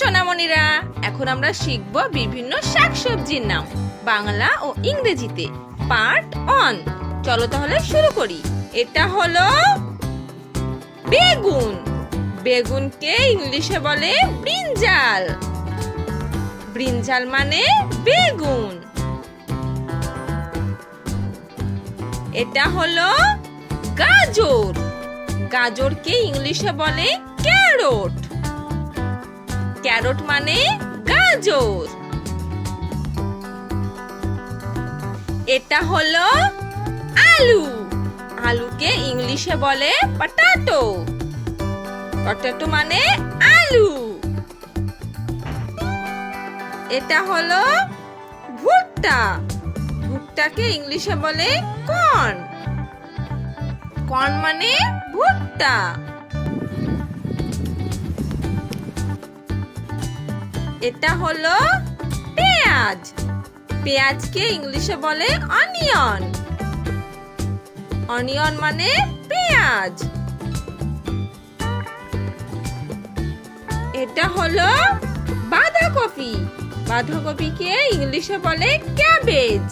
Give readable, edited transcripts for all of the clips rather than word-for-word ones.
সোনামণিরা, এখন আমরা শিখব বিভিন্ন শাকসবজির নাম বাংলা ও ইংরেজিতে। পার্ট 1। চলো তাহলে শুরু করি। এটা হলো বেগুন। বেগুনকে ইংলিশে বলে ব্রিনজাল। ব্রিনজাল মানে বেগুন। এটা হলো গাজর। গাজরকে ইংলিশে বলে ক্যারট। ক্যারট মানে গাজর। এটা হলো আলু। আলুকে ইংলিশে বলে পটাটো। পটাটো মানে আলু। এটা হলো ভুট্টা। ভুট্টাকে ইংলিশে বলে কর্ন। কর্ন মানে ভুট্টা। এটা হলো পেঁয়াজ। পেঁয়াজকে ইংলিশে বলে অনিয়ন। অনিয়ন মানে পেঁয়াজ। এটা হলো বাঁধাকপি। বাঁধাকপিকে ইংলিশে বলে ক্যাবেজ।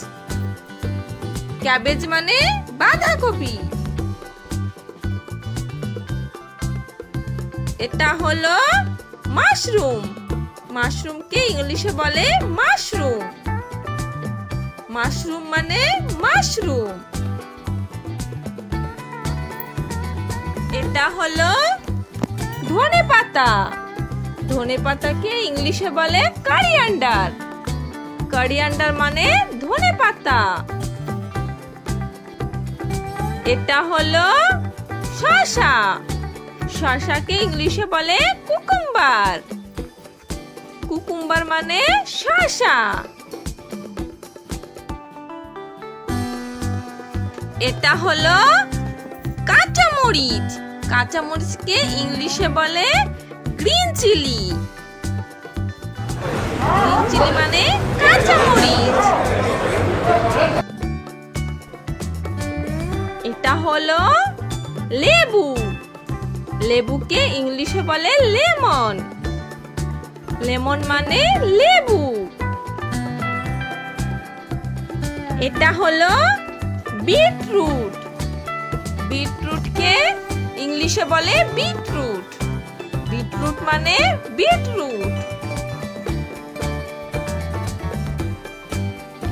ক্যাবেজ মানে বাঁধাকপি। এটা হলো মাশরুম। মাশরুমকে ইংলিশে বলে মাশরুম। মাশরুম মানে মাশরুম। এটা হলো ধনেপাতা। ধনেপাতাকে ইংলিশে বলে করিয়ান্ডার। করিয়ান্ডার মানে ধনেপাতা। এটা হলো শসা। শসাকে ইংলিশে বলে কুকুম্বার। কুকুম্বার মানে শসা। এটা হলো কাঁচামরিচ। কাঁচামরিচকে ইংলিশে বলে গ্রিন চিলি। গ্রিন চিলি মানে কাঁচামরিচ। এটা হলো লেবু। লেবুকে ইংলিশে বলে লেমন। লেমন মানে লেবু। এটা হলো বিটরুট। বিটরুটকে ইংলিশে বলে বিটরুট। বিটরুট মানে বিটরুট।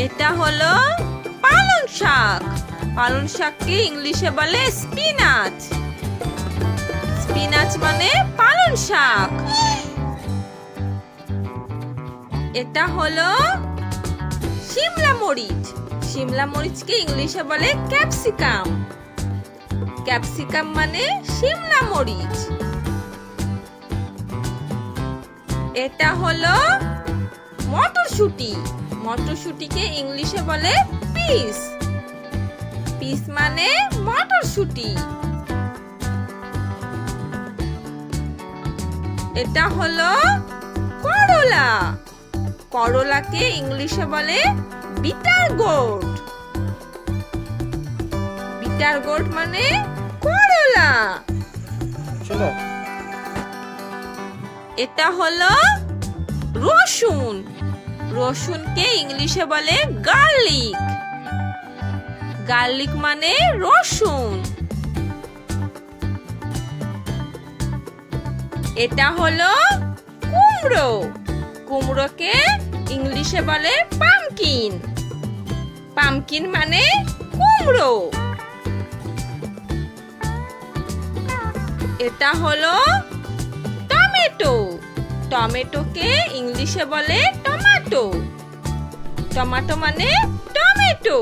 এটা হলো পালং শাক। পালং শাককে ইংলিশে বলে স্পিনাচ। স্পিনাচ মানে পালং শাক। এটা হলো শিমলা মরিচ। শিমলা মরিচকে ইংলিশে বলে ক্যাপসিকাম। ক্যাপসিকাম মানে শিমলা মরিচ। এটা হলো মটরশুঁটি। মটরশুঁটিকে ইংলিশে বলে পিস। পিস মানে মটরশুঁটি। এটা হলো করলা। করলাকে ইংলিশে বলে বিটার গোর্ড। বিটার গোর্ড মানে করলা। এটা হলো রসুন। রসুনকে ইংলিশে বলে গার্লিক। গার্লিক মানে রসুন। এটা হলো কুমড়ো। কুমড়োকে ইংলিশে বলে পামকিন। পামকিন মানে কুমড়ো। এটা হলো টমেটো। টমেটোকে ইংলিশে বলে টমেটো। টমেটো মানে টমেটো।